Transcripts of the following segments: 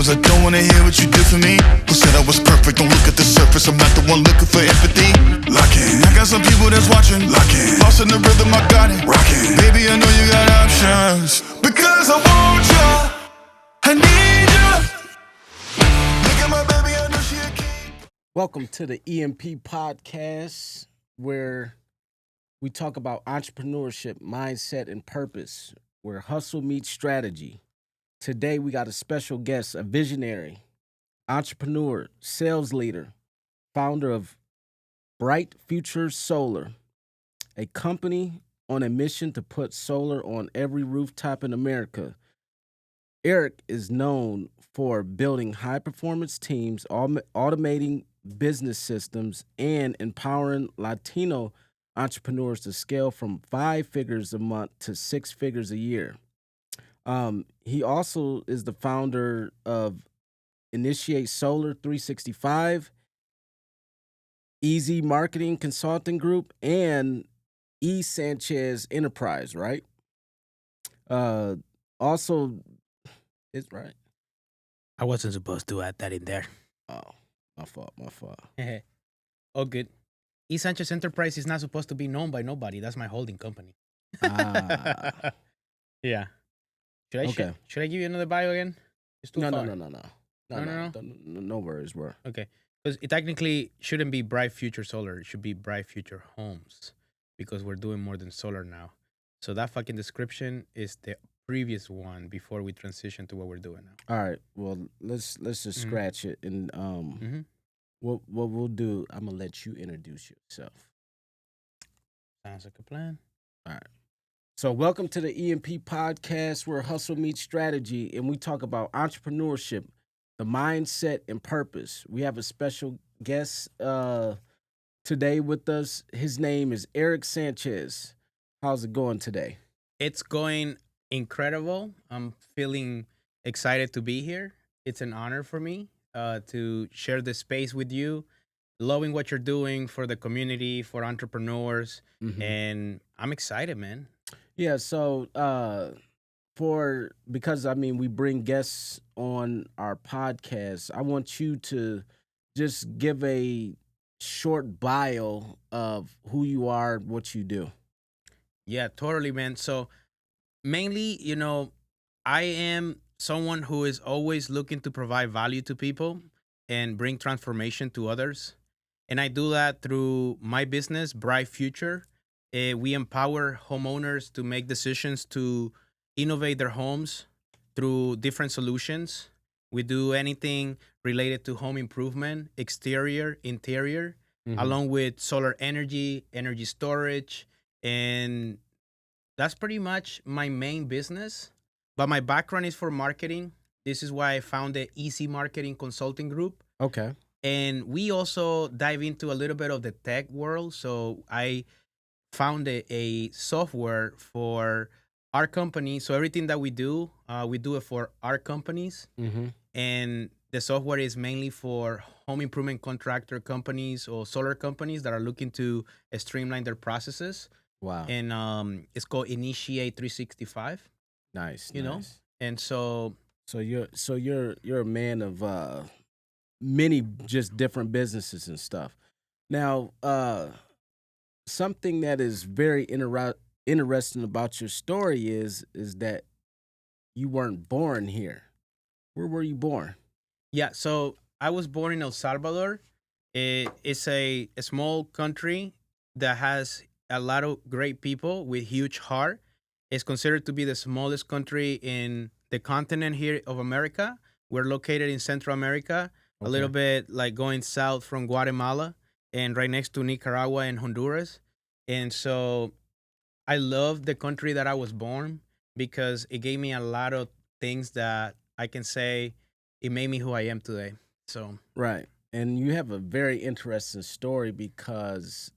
Sometimes I don't wanna hear what you did for me. Who said I was perfect? Don't look at the surface. I'm not the one looking for empathy. Locking, I got some people that's watching. Locking, lost in the rhythm, I got it. Rocking, baby, I know you got options. Because I want you, I need you. Look at my baby, I know she a king. Welcome to the EMP podcast, where we talk about entrepreneurship, mindset, and purpose, where hustle meets strategy. Today, we got a special guest, a visionary, entrepreneur, sales leader, founder of Bright Future Solar, a company on a mission to put solar on every rooftop in America. Eric is known for building high performance teams, automating business systems, and empowering Latino entrepreneurs to scale from 5 figures a month to 6 figures a year. He also is the founder of Initiate Solar 365, Easy Marketing Consulting Group, and E. Sanchez Enterprise, right? Also, it's right. I wasn't supposed to add that in there. Oh, my fault. Oh, good. E. Sanchez Enterprise is not supposed to be known by nobody. That's my holding company. Ah, Yeah. okay. Should I give you another bio again? It's too No. far. No worries, bro. Okay. Because it technically shouldn't be Bright Future Solar. It should be Bright Future Homes because we're doing more than solar now. So that fucking description is the previous one before we transition to what we're doing now. All right. Well, let's just scratch it, and Mhm. what we'll do, I'm gonna let you introduce yourself. Sounds like a plan. So, welcome to the EMP podcast, where hustle meets strategy, and we talk about entrepreneurship, the mindset, and purpose. We have a special guest today with us. His name is Eric Sanchez. How's it going today? It's going incredible. I'm feeling excited to be here. It's an honor for me to share this space with you. Loving what you're doing for the community, for entrepreneurs, and I'm excited, man. Yeah, so because we bring guests on our podcast, I want you to just give a short bio of who you are, what you do. Yeah, totally, man. So mainly, I am someone who is always looking to provide value to people and bring transformation to others. And I do that through my business, Bright Future. We empower homeowners to make decisions to innovate their homes through different solutions. We do anything related to home improvement, exterior, interior, along with solar energy, energy storage, and that's pretty much my main business. But my background is for marketing. This is why I founded Easy Marketing Consulting Group. Okay. And we also dive into a little bit of the tech world. So I founded a software for our company. So everything that we do it for our companies. And the software is mainly for home improvement contractor companies or solar companies that are looking to streamline their processes. Wow. And it's called Initiate 365. Nice. You know, and so you're a man of many just different businesses and stuff. Now, something that is very interesting about your story is that you weren't born here. Where were you born? yeah, so I was born in El Salvador. It's a small country that has a lot of great people with huge heart. It's considered to be the smallest country in the continent here of America. We're located in Central America, a little bit like going south from Guatemala and right next to Nicaragua and Honduras. And so I love the country that I was born because it gave me a lot of things that I can say it made me who I am today. So Right. And you have a very interesting story because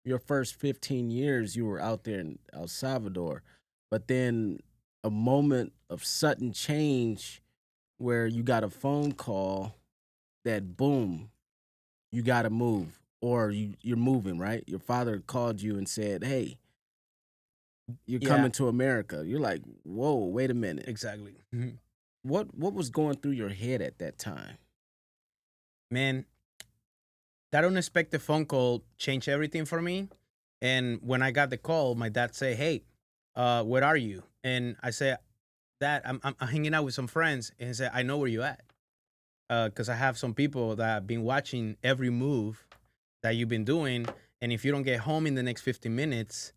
your first 15 years you were out there in El Salvador, but then a moment of sudden change where you got a phone call that boom, you got to move, or you're moving, right? Your father called you and said, "Hey, you're Yeah. coming to America." You're like, "Whoa, wait a minute." exactly. what was going through your head at that time? Man, that unexpected phone call changed everything for me. And when I got the call, my dad said, "Hey, where are you?" And I said, "Dad, I'm hanging out with some friends." And he said, "I know where you at, because I have some people that have been watching every move that you've been doing. And if you don't get home in the next 15 minutes,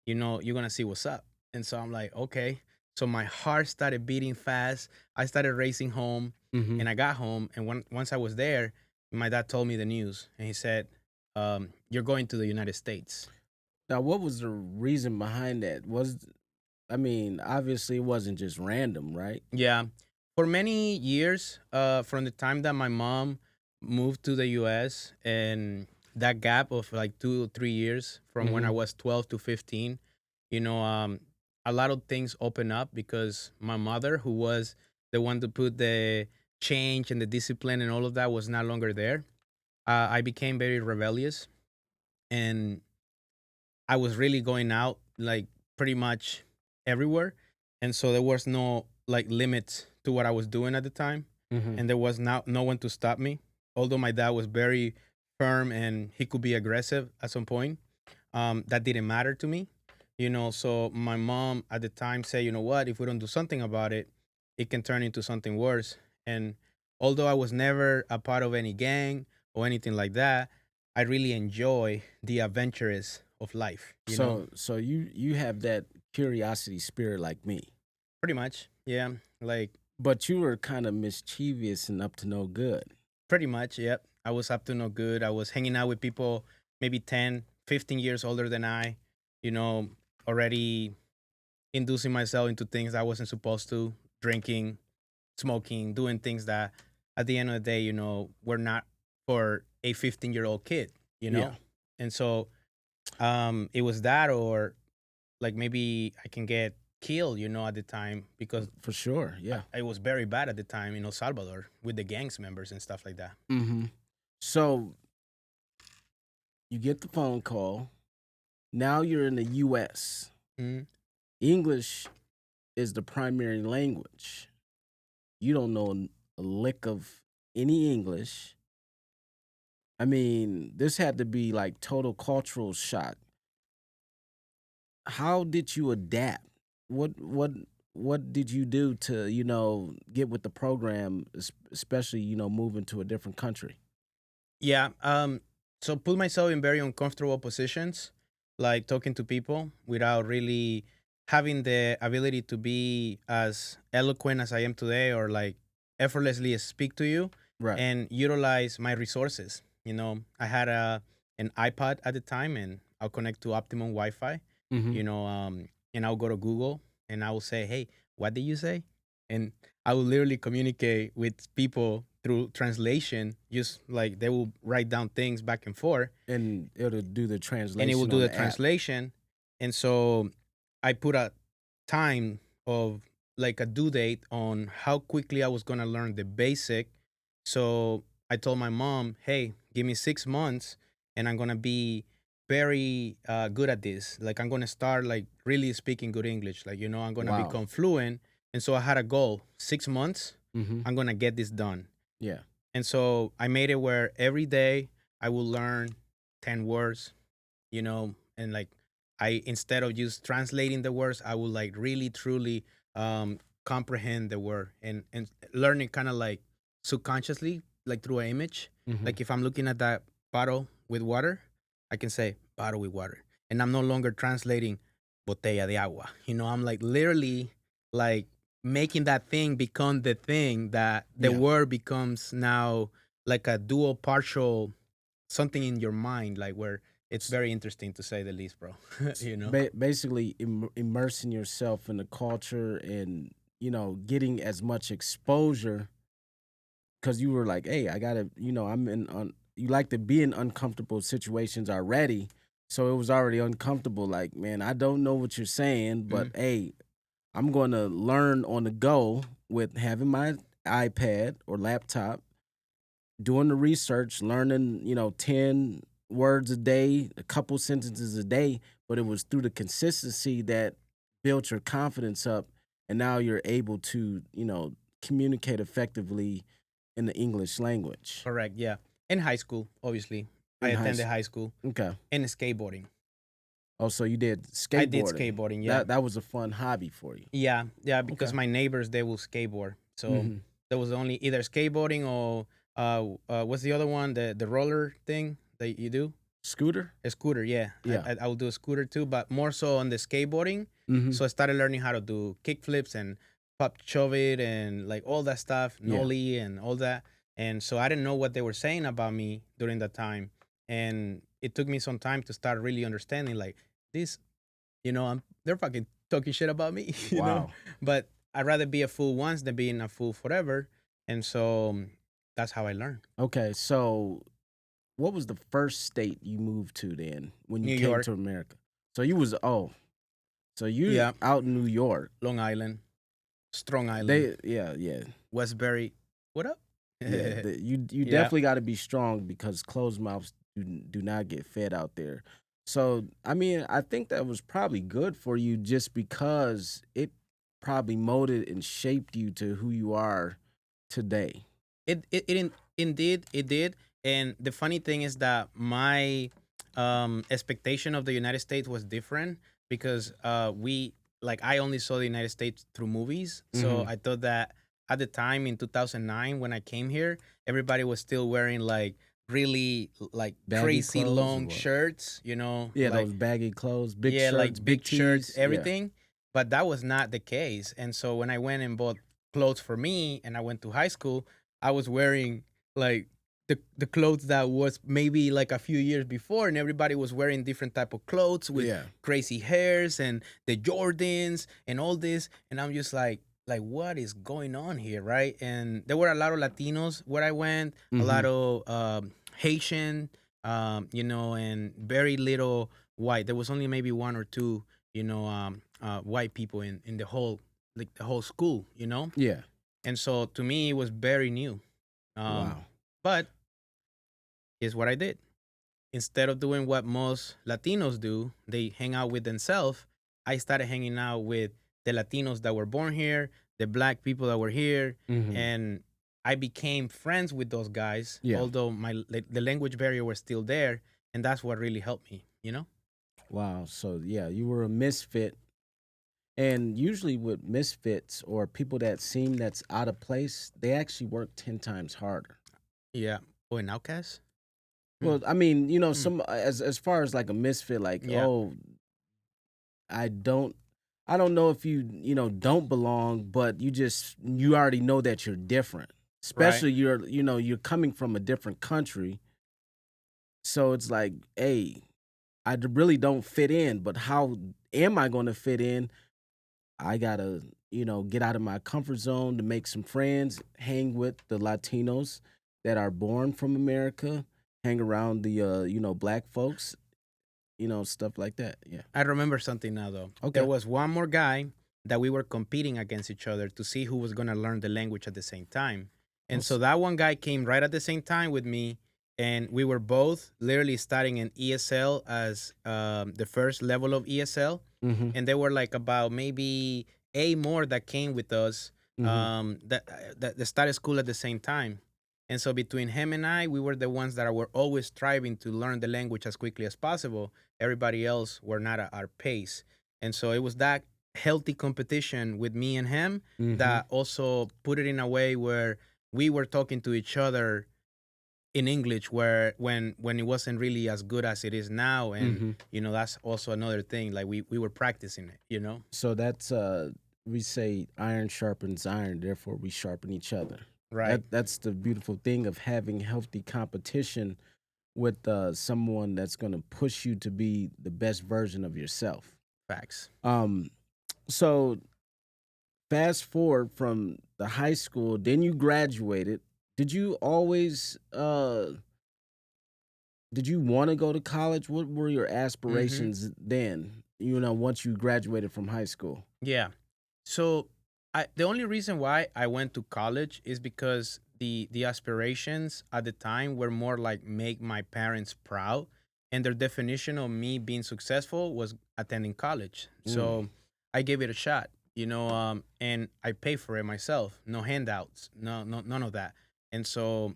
you're gonna see what's up." And so I'm like, okay. So my heart started beating fast. I started racing home, Mm-hmm. and I got home. And once I was there, my dad told me the news, and he said, "You're going to the United States." Now, what was the reason behind that? I mean, obviously, it wasn't just random, right? Yeah. For many years, from the time that my mom moved to the US, and that gap of like 2 or 3 years from when I Mm-hmm. was 12 to 15, you know, um, a lot of things open up because my mother, who was the one to put the change and the discipline and all of that, was no longer there. I became very rebellious, and I was really going out like pretty much everywhere. And so there was no like limits to what I was doing at the time. Mm-hmm. And there was no one to stop me. Although my dad was very firm and he could be aggressive at some point, that didn't matter to me. So my mom at the time said, "You know what, if we don't do something about it, it can turn into something worse." And although I was never a part of any gang or anything like that, I really enjoy the adventurous of life. So you have that curiosity spirit like me, Pretty much. Yeah. Like, but you were kind of mischievous and up to no good. pretty much. Yep. I was up to no good. I was hanging out with people maybe 10, 15 years older than I, you know, already inducing myself into things I wasn't supposed to, drinking, smoking, doing things that at the end of the day, were not for a 15-year-old kid. Yeah, And so it was that, or like maybe I can get killed, at the time, because for sure. Yeah. it was very bad at the time in El Salvador with the gangs members and stuff like that. Mm-hmm. So you get the phone call. Now you're in the U.S. Mhm. English is the primary language. You don't know a lick of any English. I mean, this had to be like total cultural shock. How did you adapt? What did you do to, get with the program, especially, moving to a different country? Yeah. So put myself in very uncomfortable positions, like talking to people without really having the ability to be as eloquent as I am today, or like effortlessly speak to you Right. and utilize my resources. I had an iPod at the time, and I'll connect to Optimum Wi-Fi. Mm-hmm. And I'll go to Google and I will say, "Hey, what did you say?" And I will literally communicate with people through translation, just like they will write down things back and forth, And it'll do the and it will translation do on the the app. translation. And so I put a time of like a due date on how quickly I was going to learn the basic. So I told my mom, "Hey, give me 6 months and I'm going to be very good at this. Like, I'm going to start like really speaking good English. Like, I'm going to Wow. become fluent." And so I had a goal: 6 months, Mm-hmm. I'm going to get this done. Yeah. And so I made it where every day I will learn 10 words, and like instead of just translating the words, I will like really truly comprehend the word, and learn it kind of like subconsciously, like through an image. Mm-hmm. Like if I'm looking at that bottle with water, I can say bottle with water. And I'm no longer translating botella de agua. I'm like literally like making that thing become the thing that the Yeah. word becomes now, like a dual partial something in your mind, like where it's very interesting, to say the least, bro. Basically, immersing yourself in the culture and, getting as much exposure because you were like, hey, I gotta, I'm you like to be in uncomfortable situations already. So it was already uncomfortable. Like, man, I don't know what you're saying, but Mhm. hey, I'm going to learn on the go with having my iPad or laptop, doing the research, learning, 10 words a day, a couple sentences a day. But it was through the consistency that built your confidence up. And now you're able to, communicate effectively in the English language. Correct. Yeah. In high school, obviously, I In high attended s- high school Okay. and skateboarding. Oh, so you did skateboarding. I did skateboarding. Yeah. That was a fun hobby for you. Yeah. Yeah. Because Okay. my neighbors, they will skateboard. So Mhm. there was only either skateboarding or what's the other one? The roller thing that you do? Scooter? A scooter. Yeah. Yeah. I will do a scooter too, but more so on the skateboarding. Mm-hmm. So I started learning how to do kick flips and pop shove it and like all that stuff, Yeah. nollie and all that. And so I didn't know what they were saying about me during that time. And it took me some time to start really understanding like this, they're fucking talking shit about me, you know? Wow. But I'd rather be a fool once than being a fool forever. And so that's how I learned. Okay, so what was the first state you moved to then when you New came York. to America? So you was so you Yeah. out in New York. Long Island, Strong Island, Yeah. Westbury. What up? Yeah, you Yeah. definitely got to be strong because closed mouths do not get fed out there. So I mean, I think that was probably good for you just because it probably molded and shaped you to who you are today. Indeed it did. And the funny thing is that my expectation of the United States was different because I only saw the United States through movies. So Mhm. I thought that at the time in 2009 when I came here, everybody was still wearing like really like Baggy crazy clothes or long what? shirts, Yeah, like those baggy clothes, big yeah, shirts, like big shirts, tees. Yeah. everything. But that was not the case. And so when I went and bought clothes for me and I went to high school, I was wearing like the clothes that was maybe like a few years before, and everybody was wearing different type of clothes with Yeah. crazy hairs and the Jordans and all this. And I'm just like what is going on here, right? And there were a lot of Latinos where I went, a lot of Haitian, and very little white. There was only maybe one or two, white people in the whole school, Yeah. And so to me, it was very new. Wow. But here's what I did. Instead of doing what most Latinos do, they hang out with themselves. I started hanging out with the Latinos that were born here, the black people that were here, Mhm. and I became friends with those guys. Yeah. Although the language barrier was still there, and that's what really helped me. Wow. So yeah, you were a misfit. And usually with misfits or people that seem that's out of place, they actually work 10 times harder. Yeah. Oh, an outcast. Well, I mean, Hmm. some as far as like a misfit, like, Yeah. oh, I don't I don't know if you, don't belong, but you already know that you're different. Especially you're coming from a different country. So it's like, hey, really don't fit in, but how am I going to fit in? I gotta, get out of my comfort zone to make some friends, hang with the Latinos that are born from America, hang around the, black folks, stuff like that. Yeah. I remember something now though. Okay. There was one more guy that we were competing against each other to see who was gonna learn the language at the same time. And so that one guy came right at the same time with me, and we were both literally starting in ESL as the first level of ESL. Mm-hmm. And there were like about maybe 8 more that came with us that started school at the same time. And so between him and I, we were the ones that were always striving to learn the language as quickly as possible. Everybody else were not at our pace. And so it was that healthy competition with me and him that also put it in a way where we were talking to each other in English where when it wasn't really as good as it is now. And that's also another thing. Like we were practicing it. So that's we say iron sharpens iron, therefore we sharpen each other. Right. That's the beautiful thing of having healthy competition with someone that's going to push you to be the best version of yourself. Facts. So fast forward from the high school, then you graduated. Did you always did you want to go to college? What were your aspirations then? Once you graduated from high school. Yeah. So the only reason why I went to college is because the aspirations at the time were more like make my parents proud, and their definition of me being successful was attending college. So I gave it a shot. and I pay for it myself. No handouts, no, none of that. And so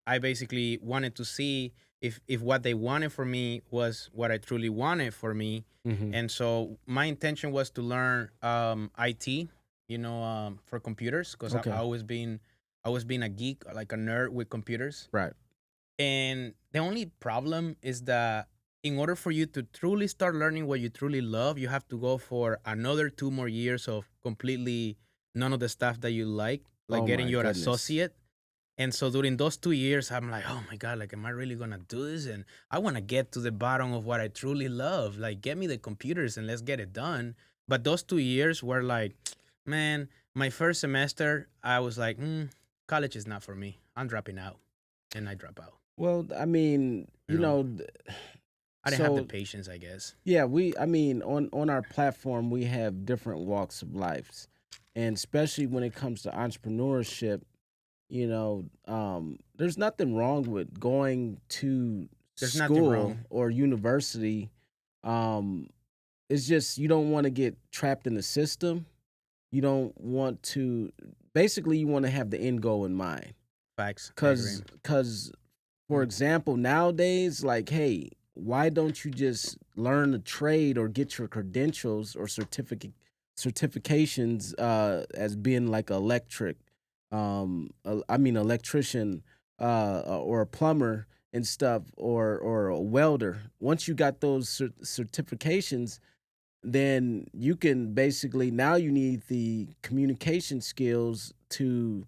I basically wanted to see if what they wanted for me was what I truly wanted for me. Mm-hmm. And so my intention was to learn IT, for computers, because Okay. I was being a geek, like a nerd with computers. Right. And the only problem is that in order for you to truly start learning what you truly love, you have to go for another 2 more years of completely none of the stuff that you like Oh getting my your goodness. associate. And so during those 2 years, I'm like, oh my God, like, am I really gonna do this? And I wanna get to the bottom of what I truly love. Like, get me the computers and let's get it done. But those 2 years were like, man, my first semester, I was like, college is not for me. I'm dropping out. And I drop out. Well, I mean, You know, th- I didn't have the so patience, I guess. yeah, I mean, on our platform, we have different walks of lives, and especially when it comes to entrepreneurship, there's nothing wrong with going to There's nothing school wrong. or university. Um, it's just you don't want to get trapped in the system. You don't want to. Basically, you want to have the end goal in mind. Facts. I agree. Cause for example, nowadays, like, hey, why don't you just learn a trade or get your credentials or certifications as being like electric, I mean electrician, or a plumber and stuff, or a welder. Once you got those certifications, then you can basically now you need the communication skills to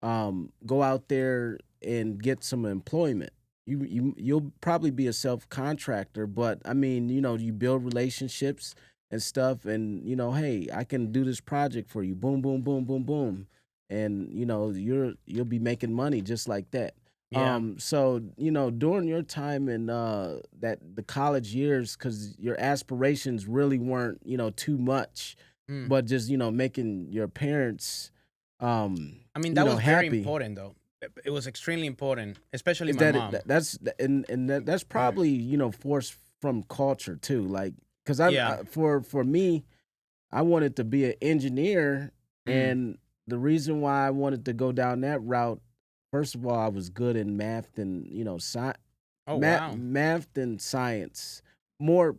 go out there and get some employment. You'll probably be a self contractor, but I mean, you build relationships and stuff, and hey, I can do this project for you. Boom, boom, boom, boom, boom, and you'll be making money just like that. Yeah. So during your time in the college years, because your aspirations really weren't too much, Mm. but just making your parents I mean, that was very happy. important, though. It was extremely important, especially Is my that mom. that's probably forced from culture too, like because Yeah. for me, I wanted to be an engineer, Mm. and the reason why I wanted to go down that route, first of all, I was good in math and Oh, wow. math and science, more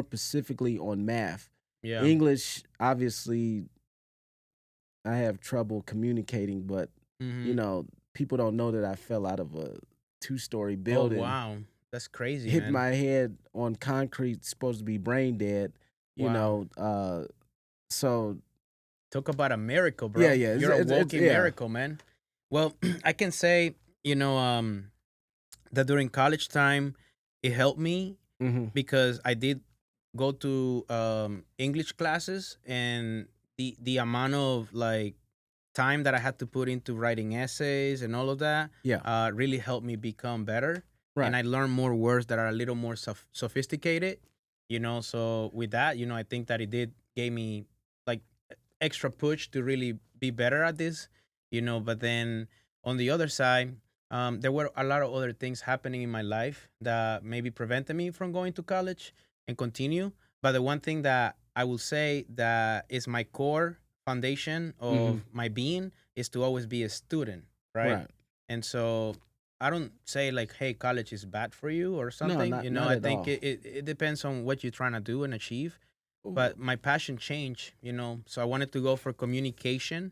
specifically on math. Yeah. English, obviously, I have trouble communicating, but Hmm. people don't know that I fell out of a two-story Oh, building, wow. That's crazy, hit man. my head on concrete, supposed to be brain dead. You Wow. know, so Talk about a miracle, yeah, bro. yeah, You're a it's walking yeah. miracle, man. Well, I can say, that during college time, it helped me Hmm. because I did go to English classes, and the amount of like time that I had to put into writing essays and all of that Yeah, really helped me become better. And right. I learned more words that are a little more sophisticated, So with that, I think that it did gave me like extra push to really be better at this, But then on the other side, there were a lot of other things happening in my life that maybe prevented me from going to college and continue. But the one thing that I will say that is my core foundation Hmm. of my being is to always be a student, right? Right. And so I don't say like, hey, college is bad for you or No, something. not I at think all. it depends on what you're trying to do and achieve. Hmm. But my passion changed, So I wanted to go for communication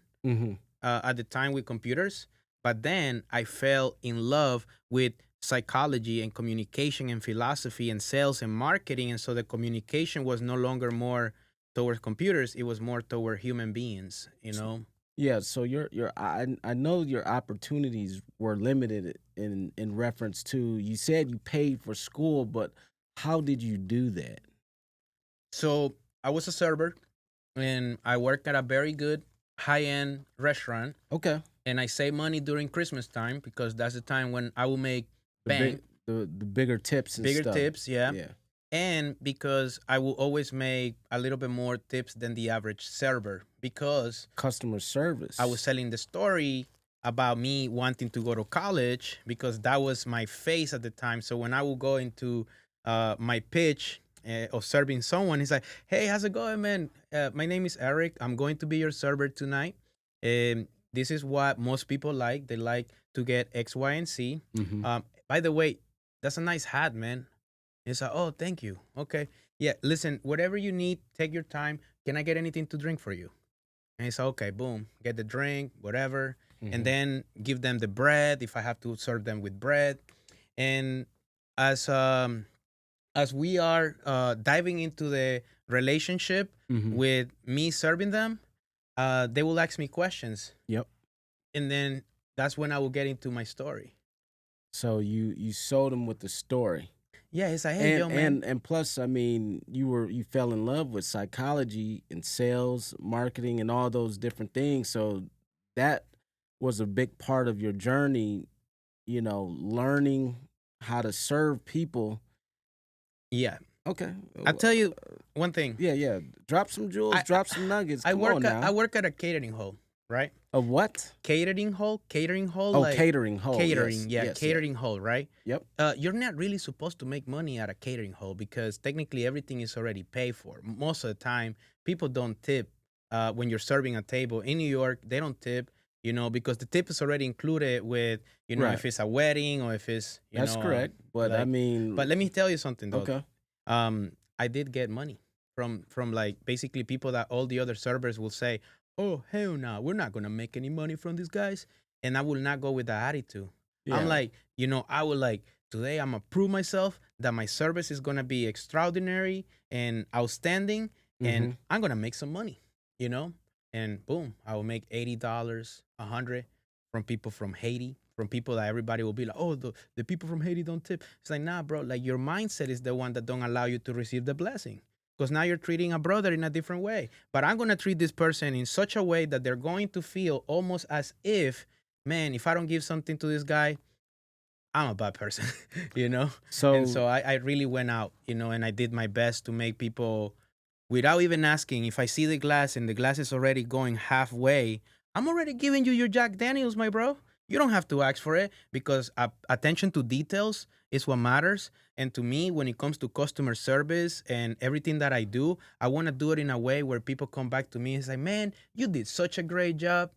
at the time with computers. But then I fell in love with psychology and communication and philosophy and sales and marketing. And so the communication was no longer more towards computers, it was more toward human beings. Yeah, so I know your opportunities were limited in reference to you said you paid for school, but how did you do that? So I was a server and I worked at a very good high end restaurant. Okay. And I save money during Christmas time because that's the time when I will make The big bank, the bigger tips and bigger stuff. tips, yeah. Yeah. And because I will always make a little bit more tips than the average server because Customer service. I was selling the story about me wanting to go to college because that was my face at the time. So when I would go into my pitch of serving someone. He's like, "Hey, how's it going, man? My name is Eric. I'm going to be your server tonight. This is what most people like. They like to get X, Y, and Z. Mm-hmm. By the way, that's a nice hat, man." He's like, "Oh, thank you. Okay, yeah. Listen, whatever you need, take your time. Can I get anything to drink for you?" And he's like, "Okay, boom, get the drink, whatever." And Mm-hmm. then give them the bread if I have to serve them with bread. And as um as we are diving into the relationship Mm-hmm. with me serving them, they will ask me questions, Yep. and then that's when I will get into my story. So you sold them with the story. Yeah, it's like, "Hey, yo, man." And plus, I mean, you fell in love with psychology and sales, marketing, and all those different things. So that was a big part of your journey, learning how to serve people. Yeah, Okay. I'll tell you one thing. Yeah, yeah. Drop some jewels, I drop some nuggets. I Come work on at now. I work at a catering hall, right? A what? Catering hall, Oh, like catering hall. catering, Yes, yeah, yes, yeah. catering hall, right? Yep. You're not really supposed to make money at a catering hall because technically everything is already paid for. Most of the time, people don't tip when you're serving a table in New York. They don't tip, because the tip is already included with, Right. if it's a wedding or if it's, That's correct. But I like. mean, But let me tell you something though. okay. I did get money from like basically people that all the other servers will say, "Oh, hell no, we're not gonna make any money from these guys," and I will not go with that attitude. I'm Yeah. like, I will like today. I'm gonna prove myself that my service is gonna be extraordinary and outstanding, Mm-hmm. and I'm gonna make some money, and boom, I will make $80, 100 from people from Haiti, from people that everybody will be like, "Oh, the people from Haiti don't tip." It's like, nah, bro. Like your mindset is the one that don't allow you to receive the blessing. Because now you're treating a brother in a different way. But I'm gonna treat this person in such a way that they're going to feel almost as if, man, if I don't give something to this guy, I'm a bad person, you know? And So so I really went out, and I did my best to make people, without even asking, if I see the glass and the glass is already going halfway, I'm already giving you your Jack Daniels, my bro. You don't have to ask for it because attention to details is what matters. And to me, when it comes to customer service and everything that I do, I want to do it in a way where people come back to me and say, "Man, you did such a great job."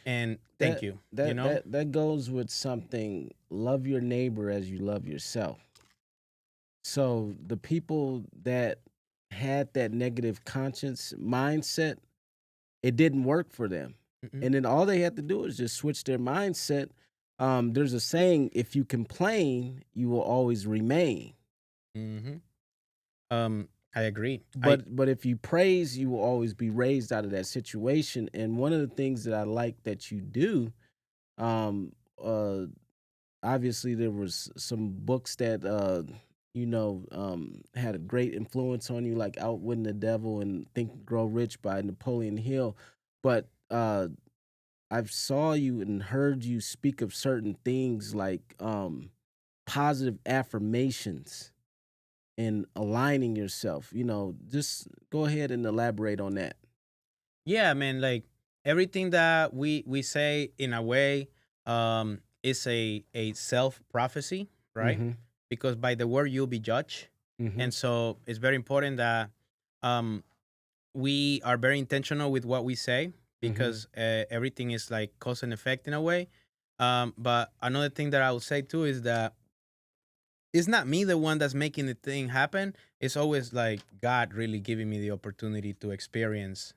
And thank that you, that that that goes with something. Love your neighbor as you love yourself. So the people that had that negative conscience mindset, it didn't work for them. Mm-mm. And then all they had to do is just switch their mindset. There's a saying: if you complain, you will always remain. Mm-hmm. I agree. But if you praise, you will always be raised out of that situation. And one of the things that I like that you do, um, uh, obviously there was some books that had a great influence on you, like Outwitting the Devil and Think and Grow Rich by Napoleon Hill. But I've saw you and heard you speak of certain things like positive affirmations and aligning yourself. Just go ahead and elaborate on that. Yeah, man, like everything that we say in a way is a self prophecy, right? Mm-hmm. Because by the word you'll be judged. Mm-hmm. And so it's very important that um we are very intentional with what we say Mm-hmm. because everything is like cause and effect in a way. But another thing that I would say too is that it's not me the one that's making the thing happen. It's always like God really giving me the opportunity to experience,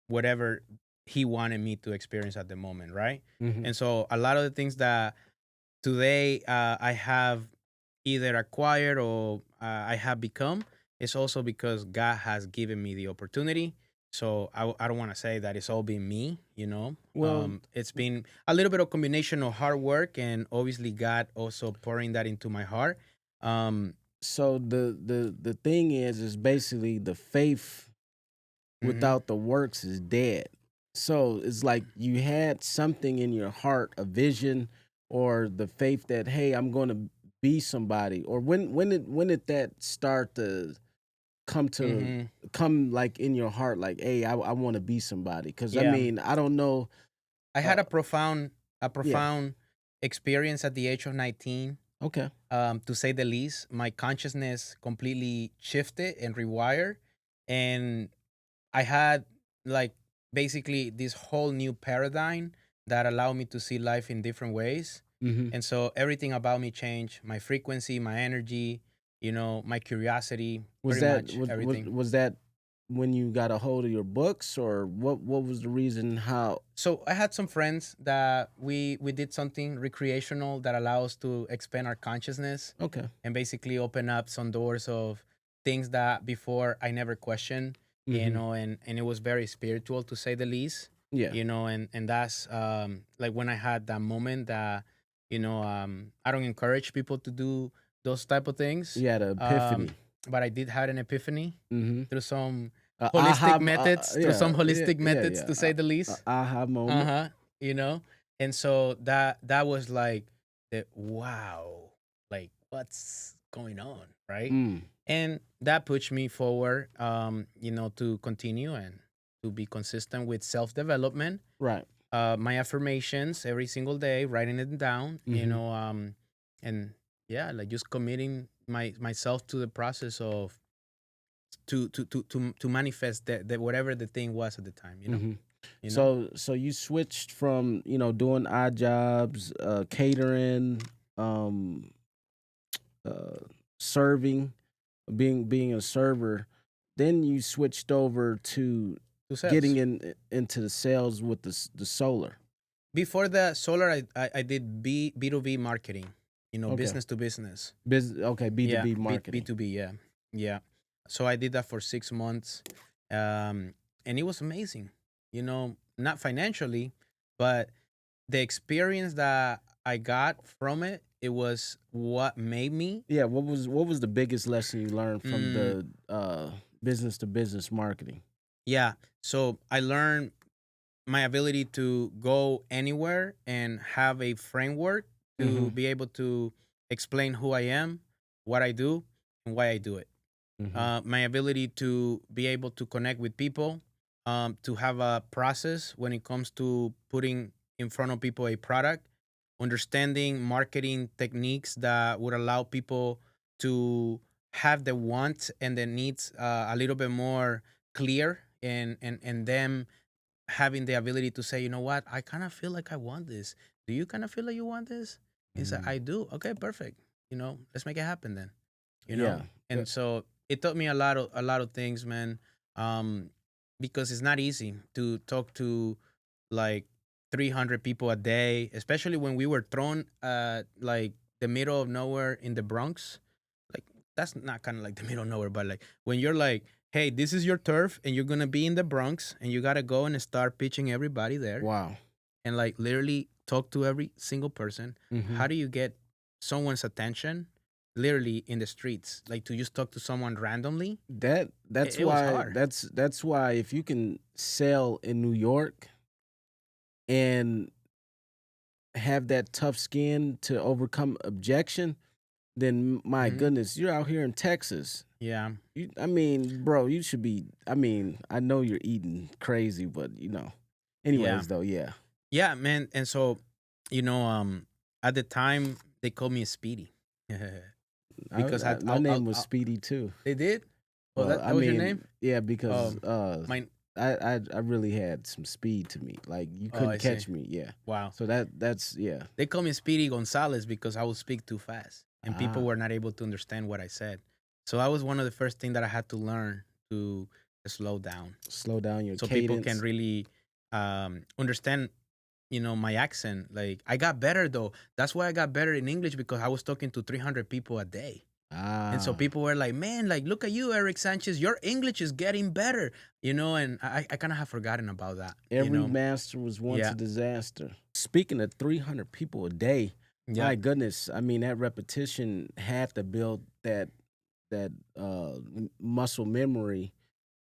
whatever He wanted me to experience at the moment, right? Mm-hmm. And so a lot of the things that today I have either acquired or I have become is also because God has given me the opportunity. So I don't want to say that it's all been me. Well, It's been a little bit of combination of hard work and obviously God also pouring that into my heart. Um, so the thing is basically the faith mhm. without the works is dead. So it's like you had something in your heart, a vision, or the faith that, hey, I'm going to be somebody. Or when did that start to come to Mhm. come like in your heart, like, hey, I want to be somebody? Because I Yeah, mean, I don't know. I Uh, had a profound yeah. experience at the age of 19. Okay. To say the least. My consciousness completely shifted and rewired, and I had like basically this whole new paradigm that allowed me to see life in different ways. Mm-hmm. And so everything about me changed: my frequency, my energy, my curiosity, Was pretty that much everything. was that when you got a hold of your books, or what was the reason how? So I had some friends that we did something recreational that allows us to expand our consciousness Okay. and basically open up some doors of things that before I never questioned, Mm-hmm. and it was very spiritual to say the least, Yeah. and that's like when I had that moment that, I don't encourage people to do those type of things. You had an epiphany. But I did had an epiphany Mm-hmm. through some Aha. holistic methods, Yeah. Yeah. Yeah. to Yeah. say the least. Aha Uh moment. huh. You know, and so that was like the wow, like what's going on, right? Mm. And that pushed me forward, to continue and to be consistent with self development. Right. My affirmations every single day, writing it down, Mm-hmm. and yeah, like just committing myself to the process of to manifest that whatever the thing was at the time, Mm-hmm. you know. So you switched from doing odd jobs, catering, um, uh, serving, being a server. Then you switched over to To getting sales. into the sales with the solar. Before the solar, I did B2B marketing, Okay. business to business. Business. Okay. B two Yeah, B B marketing. two B. Yeah, yeah. So I did that for 6 months, and it was amazing. Not financially, but the experience that I got from it. It was what made me. Yeah. What was the biggest lesson you learned from Mm, the business to business marketing? yeah. So I learned my ability to go anywhere and have a framework Mm-hmm. to be able to explain who I am, what I do, and why I do it. Mm-hmm. My ability to be able to connect with people, to have a process when it comes to putting in front of people a product, understanding marketing techniques that would allow people to have the wants and the needs a little bit more clear, and them having the ability to say, you know what, I kind of feel like I want this. Do you kind of feel like you want this? He said, Mm-hmm. I do. Okay, perfect. Let's make it happen then. You know, Yeah. and so it taught me a lot of things, man. Um, because it's not easy to talk to like 300 people a day, especially when we were thrown like the middle of nowhere in the Bronx. Like that's not kind of like the middle of nowhere, but like when you're like, hey, this is your turf, and you're gonna be in the Bronx, and you gotta go and start pitching everybody there, Wow. and like literally talk to every single person. Mm-hmm. How do you get someone's attention? Literally in the streets, like to just talk to someone randomly. That's It was why hard. that's why if you can sell in New York and have that tough skin to overcome objection, then my Hmm. goodness, you're out here in Texas. Yeah, I mean, bro, you should be. I mean, I know you're eating crazy, but yeah, Anyways, though, yeah. yeah, man. And so, you know, um, at the time they called me Speedy because My name was Speedy too. they did. Oh, Well, that was your name. yeah, because Um, mine. I really had some speed to me. Like you Oh, couldn't I see. catch me. Yeah. Wow. So that's yeah. They call me Speedy Gonzalez because I would speak too fast and people Ah, were not able to understand what I said. So that was one of the first things that I had to learn to slow down slow down your so people can cadence. really understand, my accent. Like I got better though. That's why I got better in English because I was talking to 300 people a day. And so Ah, people were like, man, like, look at you, Eric Sanchez. Your English is getting better, and I kind of have forgotten about that. every master was once Yeah. a disaster. Speaking of 300 people a day, Yeah. my goodness, I mean that repetition had to build that muscle memory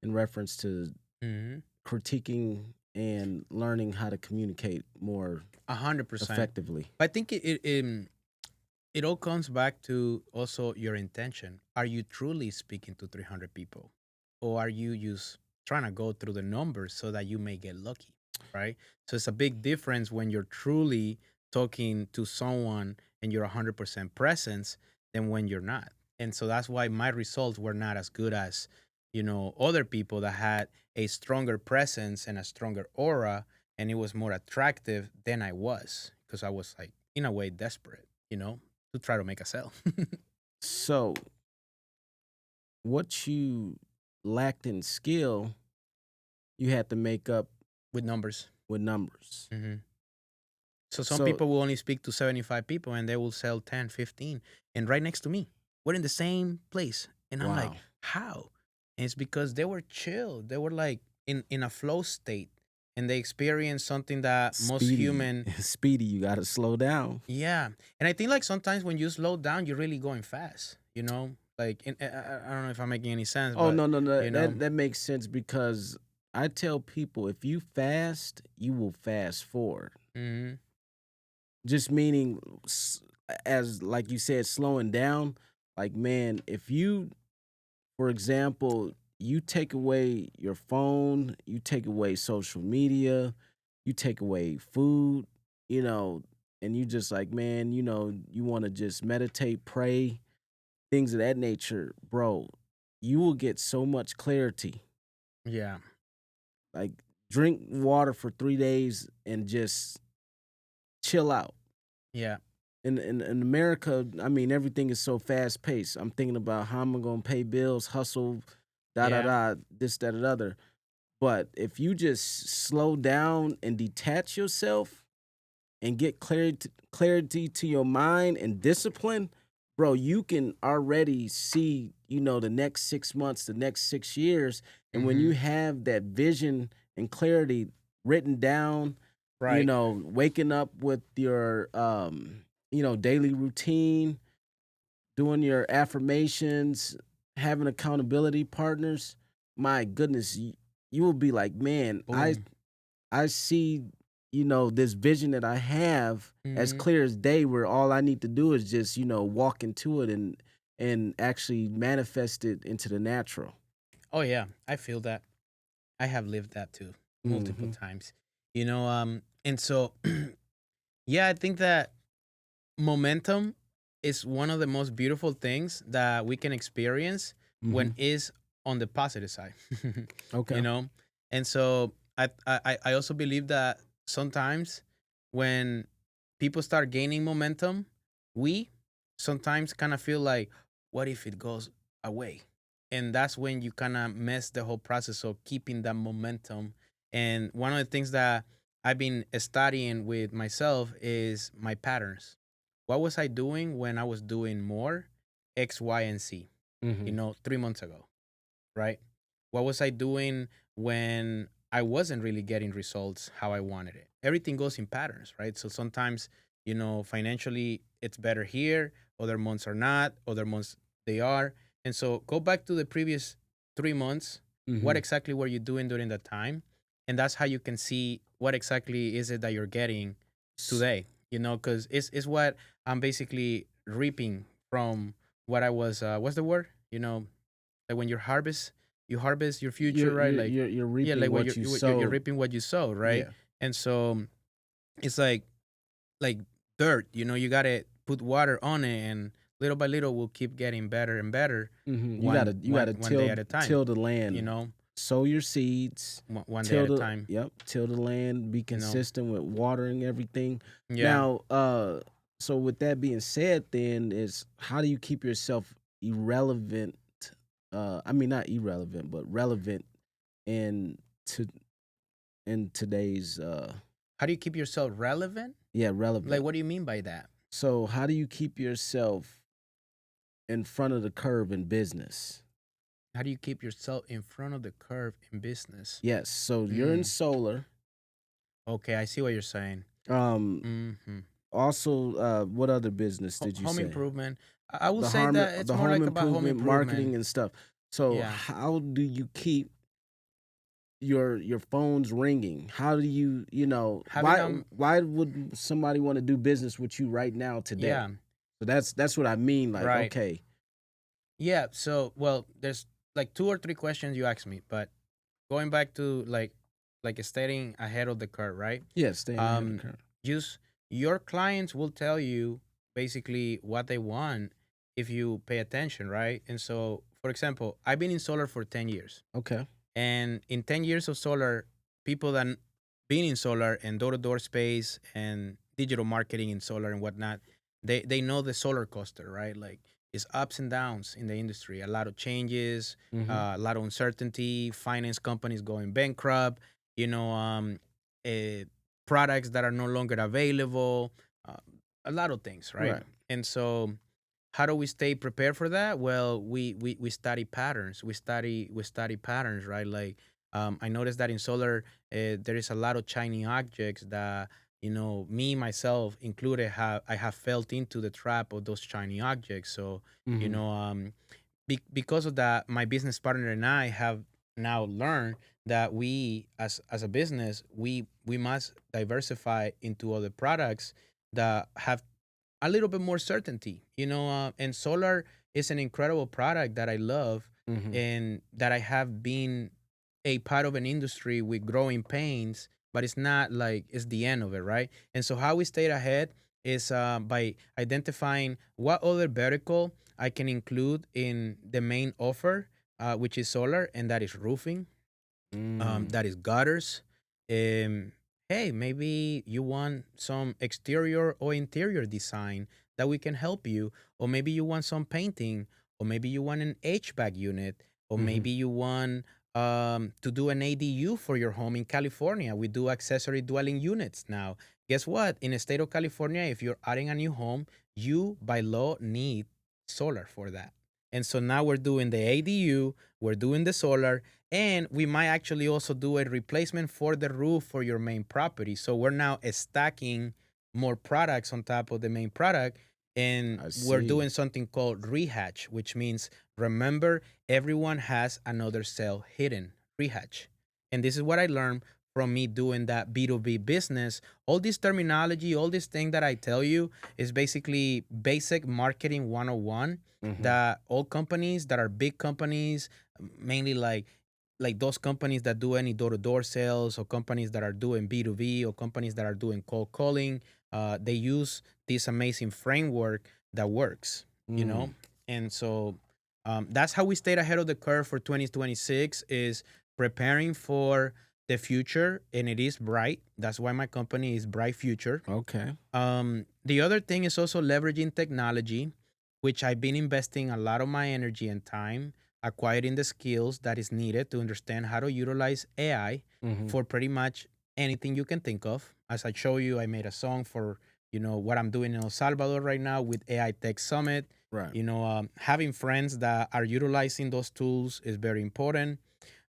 in reference to Hmm. critiquing and learning how to communicate more 100%. effectively. I think it all comes back to also your intention. Are you truly speaking to 300 people? Or are you just trying to go through the numbers so that you may get lucky? Right. So it's a big difference when you're truly talking to someone and you're 100% presence than when you're not. And so that's why my results were not as good as, other people that had a stronger presence and a stronger aura, and it was more attractive than I was, because I was like, in a way, desperate, to try to make a sale. So, what you lacked in skill, you had to make up With numbers. with numbers. hmm So some So, people will only speak to 75 people and they will sell 10, 15. And right next to me, we're in the same place. And I'm like, wow. how? And it's because they were chill. They were like in a flow state, and they experienced something that most Speedy, human. speedy, you got to slow down. Yeah. And I think like sometimes when you slow down, you're really going fast, Like, I don't know if I'm making any sense, Oh, but, no, no, no. you know, That makes sense because I tell people if you fast, you will fast forward. hmm Just meaning, as like you said, slowing down. Like, man, if you, for example, you take away your phone, you take away social media, you take away food, you know, and you just like, man, you want to just meditate, pray, things of that nature, bro, you will get so much clarity. yeah. Like, drink water for 3 days and just chill out. Yeah. In America, I mean, everything is so fast paced. I'm thinking about how am I gonna pay bills, hustle, da da Yeah. da, this, that, and other. But if you just slow down and detach yourself and get clarity to your mind and discipline, bro, you can already see, the next 6 months, the next 6 years. And when hmm you have that vision and clarity written down, Right. waking up with your daily routine, doing your affirmations, having accountability partners, my goodness, you will be like, man, Boom. I see, this vision that I have as hmm clear as day, where all I need to do is just, walk into it and actually manifest it into the natural. Oh, yeah. I feel that. I have lived that too multiple Hmm. times. And so yeah, I think that momentum is one of the most beautiful things that we can experience Hmm. when is on the positive side. you Okay. know? And so I also believe that sometimes when people start gaining momentum, we sometimes kind of feel like, what if it goes away? And that's when you kind of mess the whole process of keeping that momentum. And one of the things that I've been studying with myself is my patterns. What was I doing when I was doing more X, Y, and Z, Hmm. 3 months ago, right? What was I doing when I wasn't really getting results how I wanted it? Everything goes in patterns, right? So sometimes, financially it's better here, other months are not, other months they are. And so go back to the previous 3 months. What Hmm. exactly were you doing during that time? And that's how you can see what exactly is it that you're getting today, because it's what I'm basically reaping from what I was, what's the word? Like when you harvest your future, right? Like, You're yeah, reaping like what what you're you you're sowed. reaping what you sow, right? Yeah. And so it's like dirt, you gotta put water on it, and little by little will keep getting better and better, Hmm. You one gotta one one day till at a time, till the you land, know, sow your seeds, one day till at a the time, yep, till the land, be you know. consistent with watering everything. Yeah. Now, so with that being said, then is how do you keep yourself irrelevant? I mean not irrelevant, but relevant in to in today's How do you keep yourself relevant? yeah, Like, relevant. what do you mean by that? So how do you keep yourself in front of the curve in business? How do you keep yourself in front of the curve in business? Yes, so you're in Mm. solar. Okay, I see what you're saying. Um, hmm Also, what other business did you Home say? improvement. I will say that it's The more home like about home improvement, improvement. marketing, and stuff. So, Yeah. how do you keep your phones ringing? How do Having why would somebody want to do business with you right now today? yeah, So that's what I mean. Like, right. okay, Yeah, so well, there's like two or three questions you asked me, but going back to like stating ahead of the curve, right? yeah, staying ahead of the Um curve. just your clients will tell you basically what they want if you pay attention, right? And so, for example, I've been in solar for 10 years. Okay. And in 10 years of solar, people that been in solar and door-to-door space and digital marketing in solar and whatnot, they know the solar coaster, right? Like it's ups and downs in the industry, a lot of changes, Mm-hmm. a lot of uncertainty, finance companies going bankrupt, you know, uh, products that are no longer available, uh, a lot of things, right? Right. And so how do we stay prepared for that? Well, we study patterns. We study patterns, right? Like I noticed that in solar, there is a lot of shiny objects that me myself included have I have felt into the trap of those shiny objects. So you Mm-hmm. know, because of that, my business partner and I have now learned that we, as a business, we must diversify into other products that have a little bit more certainty, and solar is an incredible product that I love Mm-hmm. and that I have been a part of an industry with growing pains, but it's not like it's the end of it, right? And so how we stayed ahead is by identifying what other vertical I can include in the main offer, which is solar, and that is roofing, Mm. that is gutters. Um, hey, maybe you want some exterior or interior design that we can help you, or maybe you want some painting, or maybe you want an HVAC unit, or Mm-hmm. maybe you want to do an ADU for your home in California. We do accessory dwelling units now. Guess what? In the state of California, if you're adding a new home, you by law need solar for that. And so now we're doing the ADU, we're doing the solar, and we might actually also do a replacement for the roof for your main property. So we're now stacking more products on top of the main product. And I we're see. doing something called rehatch, which means remember, everyone has another cell hidden. Rehatch. And this is what I learned from me doing that B2B business. All this terminology, all this thing that I tell you is basically basic marketing 101 Mm-hmm. that all companies that are big companies, mainly like those companies that do any door-to-door sales, or companies that are doing B2B, or companies that are doing cold calling, they use this amazing framework that works, you Mm. know? And so that's how we stayed ahead of the curve for 2026, is preparing for the future, and it is bright. That's why my company is Bright Future. Okay. The other thing is also leveraging technology, which I've been investing a lot of my energy and time acquiring the skills that is needed to understand how to utilize AI Mm-hmm. for pretty much anything you can think of. As I show you, I made a song for what I'm doing in El Salvador right now with AI Tech Summit. Right. Having friends that are utilizing those tools is very important.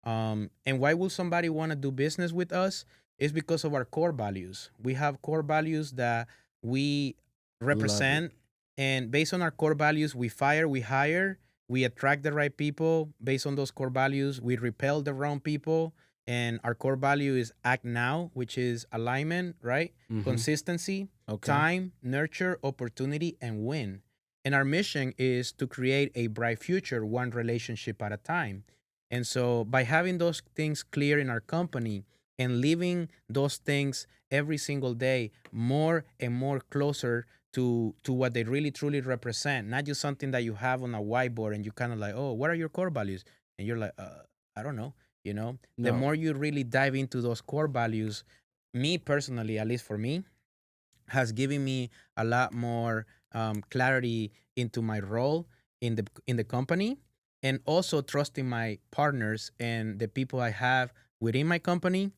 And why would somebody want to do business with us? Is because of our core values. We have core values that we Love it. represent, and based on our core values, we fire, we hire, we attract the right people. Based on those core values, we repel the wrong people. And our core value is act now, which is alignment, right? Mm-hmm. Consistency, Okay. time, nurture, opportunity, and win. And our mission is to create a bright future, one relationship at a time. And so by having those things clear in our company and living those things every single day more and more closer to what they really truly represent, not just something that you have on a whiteboard and you kind of like, oh, what are your core values? And you're like, I don't know. The No. more you really dive into those core values, me personally, at least for me, has given me a lot more clarity into my role in the company, and also trusting my partners and the people I have within my company,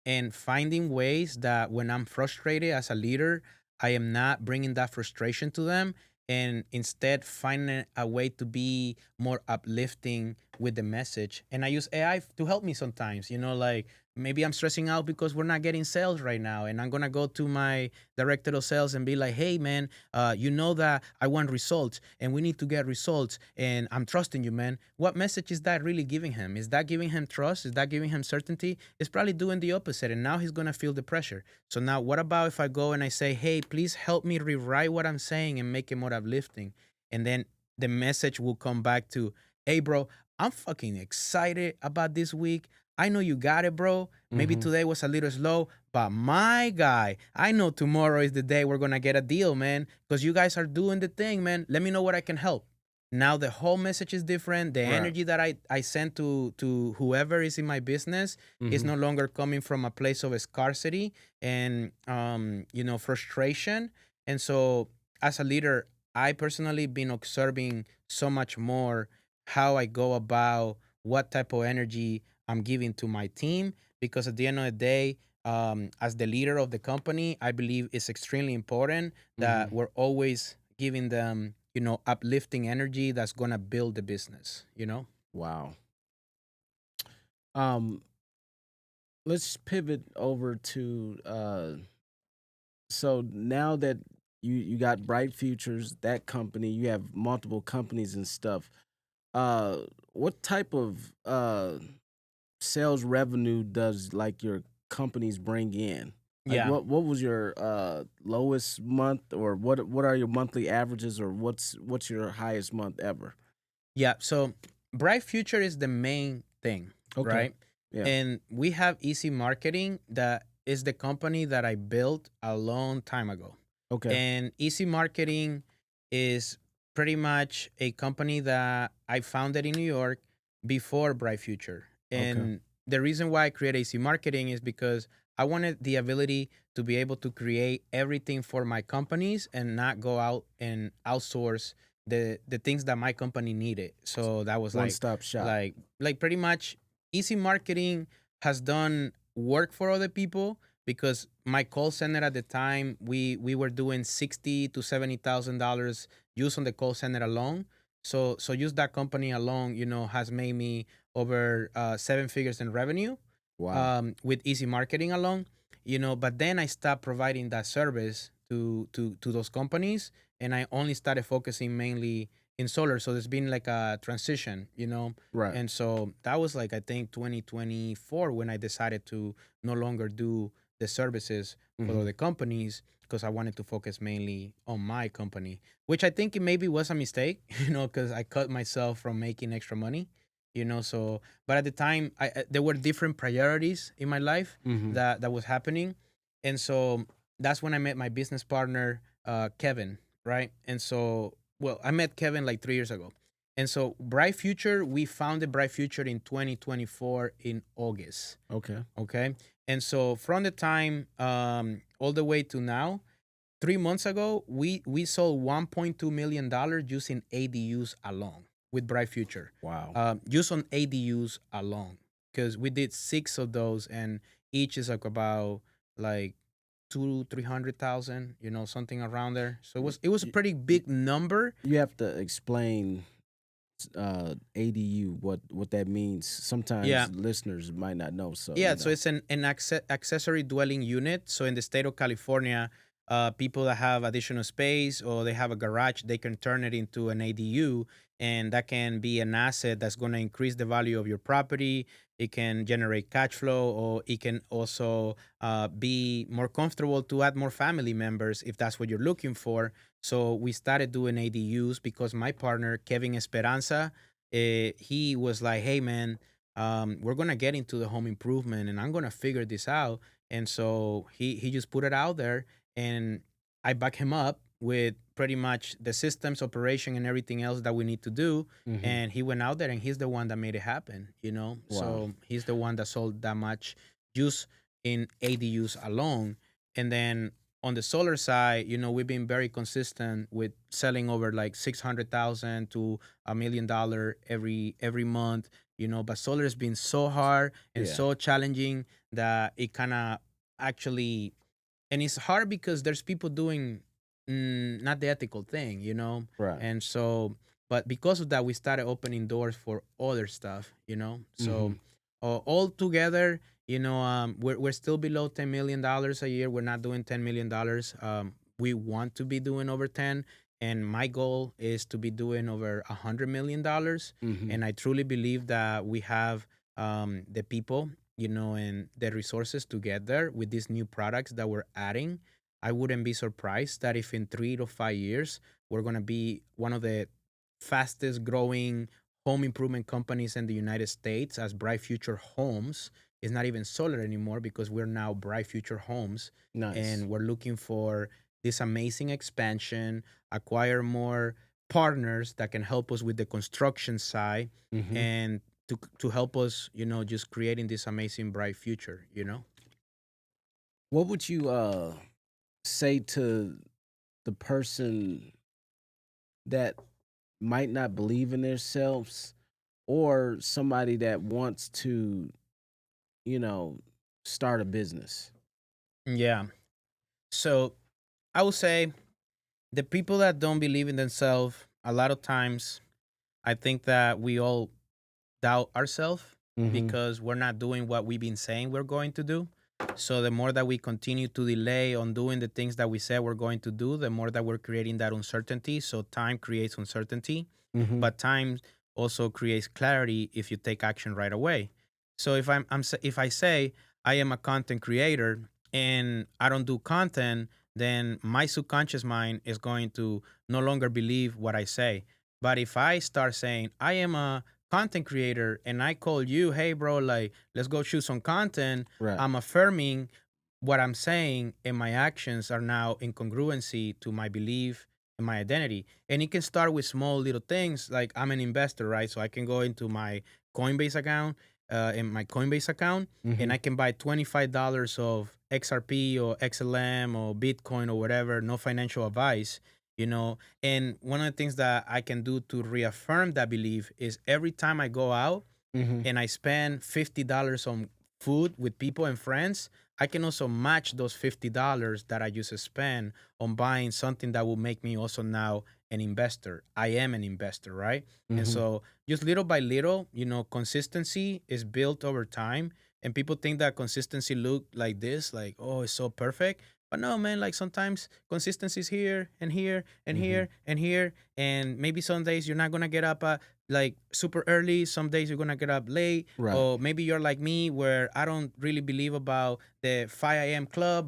and finding ways that when I'm frustrated as a leader, I am not bringing that frustration to them, and instead finding a way to be more uplifting with the message. And I use AI to help me sometimes, like maybe I'm stressing out because we're not getting sales right now, and I'm going to go to my director of sales and be like, hey man, you know that I want results and we need to get results, and I'm trusting you, man. What message is that really giving him? Is that giving him trust? Is that giving him certainty? It's probably doing the opposite, and now he's going to feel the pressure. So now what about if I go and I say, hey, please help me rewrite what I'm saying and make it more uplifting? And then the message will come back to, hey bro, I'm fucking excited about this week. I know you got it, bro. Maybe Mhm. today was a little slow, but my guy, I know tomorrow is the day we're gonna get a deal, man. Because you guys are doing the thing, man. Let me know what I can help. Now the whole message is different. The Right. energy that I send to whoever is in my business is Mhm. no longer coming from a place of scarcity and frustration. And so as a leader, I personally been observing so much more how I go about what type of energy I'm giving to my team, because at the end of the day, as the leader of the company, I believe it's extremely important that Mhm. we're always giving them, uplifting energy that's gonna build the business. Wow. Um, let's pivot over to so now that you got Bright Futures, that company, you have multiple companies and stuff. Uh, what type of sales revenue does like your companies bring in? Like Yeah, what was your lowest month, or what are your monthly averages, or what's your highest month ever? yeah. So Bright Future is the main thing, Okay. right? Yeah. And we have Easy Marketing, that is the company that I built a long time ago. Okay. And Easy Marketing is pretty much a company that I founded in New York before Bright Future. Okay. And the reason why I created Easy Marketing is because I wanted the ability to be able to create everything for my companies and not go out and outsource the things that my company needed. So that was One stop shop. like pretty much Easy Marketing has done work for other people, because my call center at the time, we were doing $60,000 to $70,000 just on the call center alone. So just that company alone, has made me over seven figures in revenue, Wow. with Easy Marketing alone. But then I stopped providing that service to those companies, and I only started focusing mainly in solar. So there's been like a transition. Right. And so that was like, I think, 2024 when I decided to no longer do the services for Hmm. other companies, because I wanted to focus mainly on my company, which I think it maybe was a mistake, because I cut myself from making extra money. So, but at the time, there were different priorities in my life Hmm. that was happening. And so that's when I met my business partner, Kevin, right? And so, well, I met Kevin like 3 years ago. And so Bright Future, we founded Bright Future in 2024 in August. Okay. Okay. And so from the time all the way to now, 3 months ago, we sold $1.2 million using ADUs alone with Bright Future. Wow. Just on ADUs alone. Because we did six of those, and each is like about like 300,000, something around there. So it was a Y- pretty y- big number. You have to explain ADU, what that means. Yeah. Sometimes listeners might not know. So Yeah, so it's an accessory dwelling unit. So in the state of California, people that have additional space or they have a garage, they can turn it into an ADU, and that can be an asset that's going to increase the value of your property. It can generate cash flow, or it can also be more comfortable to add more family members if that's what you're looking for. So we started doing ADUs because my partner, Kevin Esperanza, he was like, "Hey, man, we're gonna get into the home improvement, and I'm gonna figure this out." And so he just put it out there, and I back him up with pretty much the systems, operation, and everything else that we need to do. Hmm. And he went out there, and he's the one that made it happen. Wow. So he's the one that sold that much just in ADUs alone. And then on the solar side, we've been very consistent with selling over like 600,000 to $1 million every month. But solar has been so hard and Yeah. so challenging that it kind of actually, and it's hard because there's people doing not the ethical thing. Right. And so, but because of that, we started opening doors for other stuff. Hmm. So all together, we're still below $10 million a year. We're not doing $10 million. We want to be doing over 10, and my goal is to be doing over $100 million. Hmm. And I truly believe that we have the people, and the resources to get there with these new products that we're adding. I wouldn't be surprised that if in 3 to 5 years we're gonna be one of the fastest growing home improvement companies in the United States as Bright Future Homes. It's not even solar anymore because we're now Bright Future Homes, Nice. and we're looking for this amazing expansion, acquire more partners that can help us with the construction side, Hmm. and to help us, just creating this amazing bright future. What would you say to the person that might not believe in themselves, or somebody that wants to, you know, start a business? Yeah. So I would say the people that don't believe in themselves, a lot of times, I think that we all doubt ourselves Hmm. because we're not doing what we've been saying we're going to do. So the more that we continue to delay on doing the things that we said we're going to do, the more that we're creating that uncertainty. So time creates uncertainty, Hmm. but time also creates clarity if you take action right away. So if I say I am a content creator and I don't do content, then my subconscious mind is going to no longer believe what I say. But if I start saying I am a content creator and I call you, hey bro, like let's go shoot some content, Right. I'm affirming what I'm saying, and my actions are now in congruency to my belief and my identity. And it can start with small little things like I'm an investor, right? So I can go into my Coinbase account, and Hmm. I can buy $25 of XRP or XLM or Bitcoin or whatever, no financial advice. And one of the things that I can do to reaffirm that belief is every time I go out Hmm. and I spend $50 on food with people and friends, I can also match those $50 that I just spent on buying something that will make me also now an investor. I am an investor, right? And Hmm. so just little by little, consistency is built over time. And people think that consistency look like this, like, oh, it's so perfect. But no, man, like sometimes consistency is here and here and Hmm. here and here. And maybe some days you're not gonna get up like super early. Some days you're gonna get up late, Right. or maybe you're like me, where I don't really believe about the 5 a.m. club.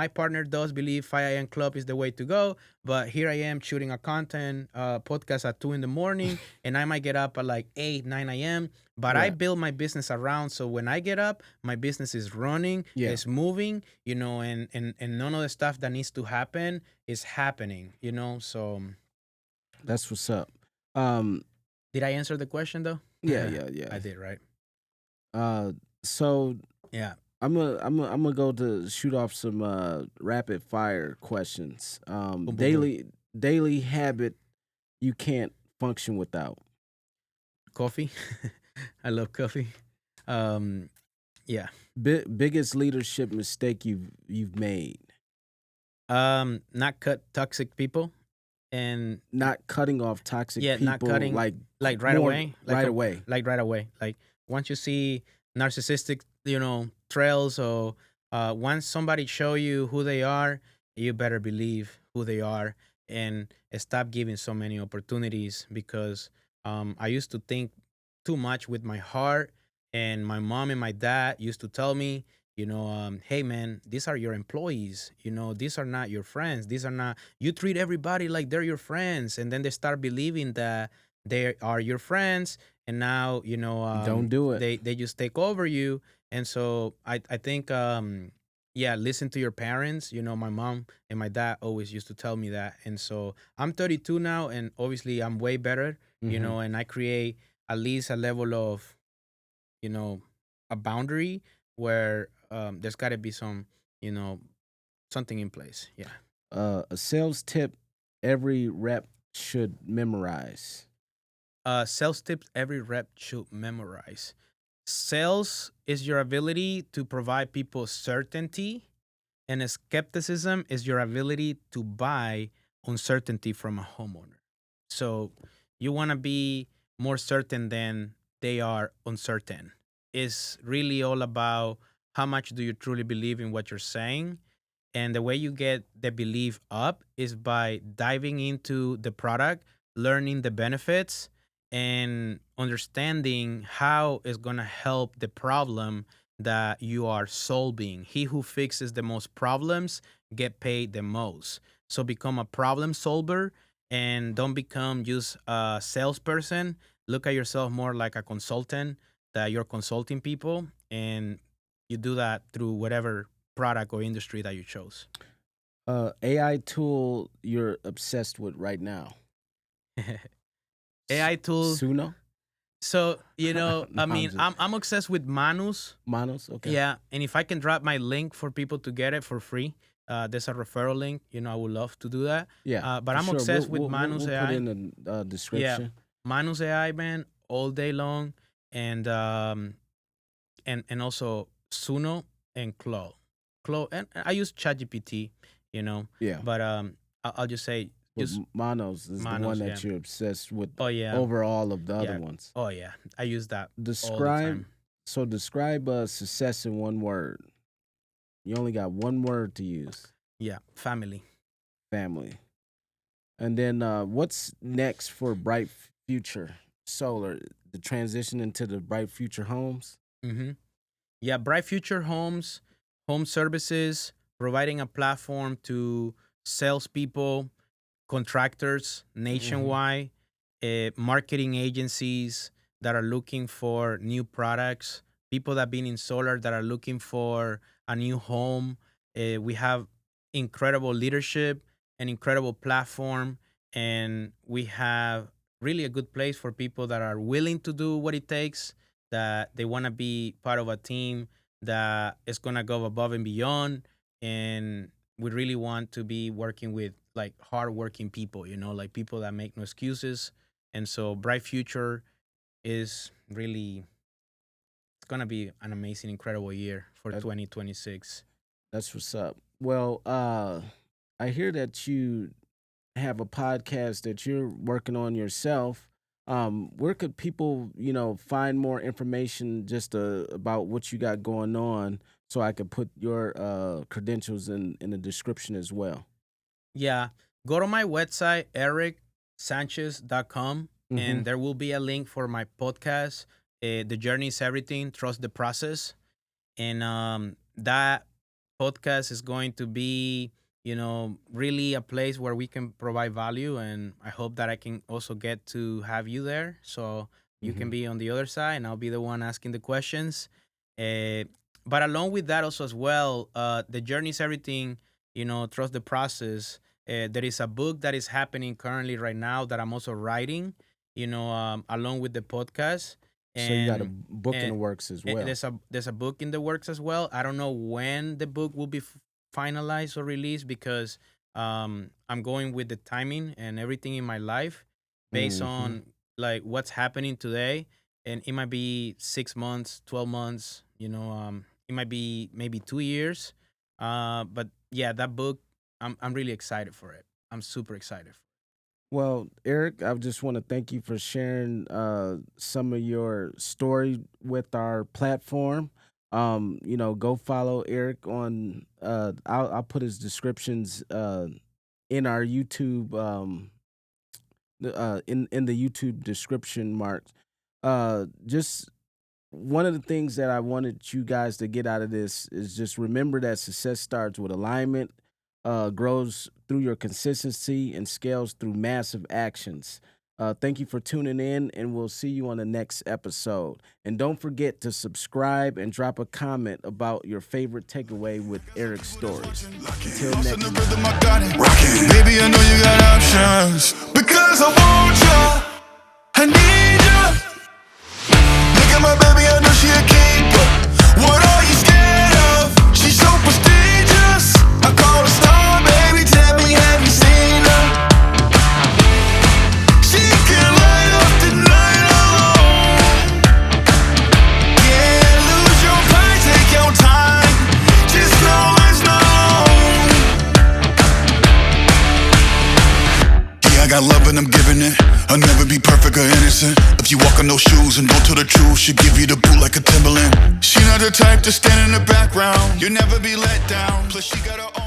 My partner does believe 5 a.m. club is the way to go. But here I am shooting a content podcast at 2 in the morning, and I might get up at like 8, 9 a.m. But I Right. build my business around, so when I get up, my business is running, Yeah. it's moving, and none of the stuff that needs to happen is happening. So That's what's up. Um. did I answer the question though? Yeah. Yeah. Yeah. I did, right? Uh. So Yeah. I'm gonna go to shoot off some rapid fire questions. Boom, boom, boom. Daily habit you can't function without. Coffee. I love coffee. Um, yeah. Biggest leadership mistake you've made. Not cut toxic people, and Not cutting off toxic yeah, not people cutting like like right more away, right away. like right away. Like once you see narcissistic, trails, or once somebody show you who they are, you better believe who they are and stop giving so many opportunities because I used to think too much with my heart, and my mom and my dad used to tell me, hey man, these are your employees. These are not your friends. These are not. You treat everybody like they're your friends, and then they start believing that they are your friends, and now Don't do it. they just take over you. And so I think yeah, listen to your parents. My mom and my dad always used to tell me that. And so I'm 32 now, and obviously I'm way better. Hmm. And I create at least a level of you know a boundary where there's got to be some you know something in place. Yeah. A sales tip every rep should memorize. Sales tips every rep should memorize. Sales is your ability to provide people certainty, and skepticism is your ability to buy uncertainty from a homeowner. So you want to be more certain than they are uncertain. It's really all about how much do you truly believe in what you're saying. And the way you get the belief up is by diving into the product, learning the benefits, and understanding how it's going to help the problem that you are solving. He who fixes the most problems get paid the most. So become a problem solver and don't become just a salesperson look at yourself more like a consultant, that you're consulting people, and you do that through whatever product or industry that you chose. AI tool you're obsessed with right now? AI tool. Suno? So, No, I I'm mean, just I'm obsessed with Manus. Manos. Okay. Yeah, and if I can drop my link for people to get it for free, there's a referral link. I would love to do that. Yeah. But For I'm sure. obsessed with Manus We'll AI. put in the Yeah, description. Manus AI, man, all day long, and and also Suno and Claude. And I use ChatGPT, Yeah. but I'll just say But just Manos is the one Manus. Yeah. that you're obsessed with Oh yeah. over all of the other Yeah. ones. Oh yeah. I use that all the Describe time. describe success in one word. You only got one word to use. Yeah. Family. Family. And then what's next for Bright Future Solar? The transition into the Bright Future Homes? Mm-hmm. Yeah, Bright Future Homes, home services, providing a platform to salespeople, contractors nationwide, marketing agencies that are looking for new products, people that have been in solar that are looking for a new home. We have incredible leadership, an incredible platform, and we have really a good place for people that are willing to do what it takes, that they want to be part of a team that is going to go above and beyond. And we really want to be working with like hardworking people, like people that make no excuses. And so Bright Future is really, it's going to be an amazing, incredible year for That- 2026. That's what's up. Well, I hear that you have a podcast that you're working on yourself. Where could people, find more information just about what you got going on, so I could put your credentials in the description as well? Yeah. Go to my website, ericsanchez.com, Mhm. and there will be a link for my podcast, The Journey is Everything, Trust the Process. And that podcast is going to be, really a place where we can provide value. And I hope that I can also get to have you there. So you can be on the other side and I'll be the one asking the questions. But along with that also as well, The Journey is Everything, Trust the Process. There is a book that is happening currently right now that I'm also writing, along with the podcast. So you got a And book in the and works as and well. there's a book in the works as well. I don't know when the book will be finalized or released because I'm going with the timing and everything in my life based Mhm. on like what's happening today, and it might be 6 months, 12 months. It might be maybe 2 years. But yeah, that book, I'm really excited for it. I'm super excited. Well, Eric, I just want to thank you for sharing some of your story with our platform. Go follow Eric on. I'll put his descriptions in our YouTube in the YouTube description marks. Just one of the things that I wanted you guys to get out of this is just remember that success starts with alignment, grows through your consistency, and scales through massive actions. Thank you for tuning in, and we'll see you on the next episode. And don't forget to subscribe and drop a comment about your favorite takeaway with Eric's stories. Until Lost next in the time. rhythm, I got it. Rockin'. Baby, I know you got options. Because I want ya, I need ya. Look at my baby, I know she a keeper. What are you scared of? She's so prestigious. I call her star, baby. Tell me, have you seen her? She can light up the night alone. Yeah, lose your pride, take your time. Just know it's not long. Yeah, I got love and I'm giving it. I'll never be perfect or innocent. If you walk on those shoes and don't tell the truth, she'll give you the boot like a Timberland. She not the type to stand in the background. You'll never be let down. Plus she got her own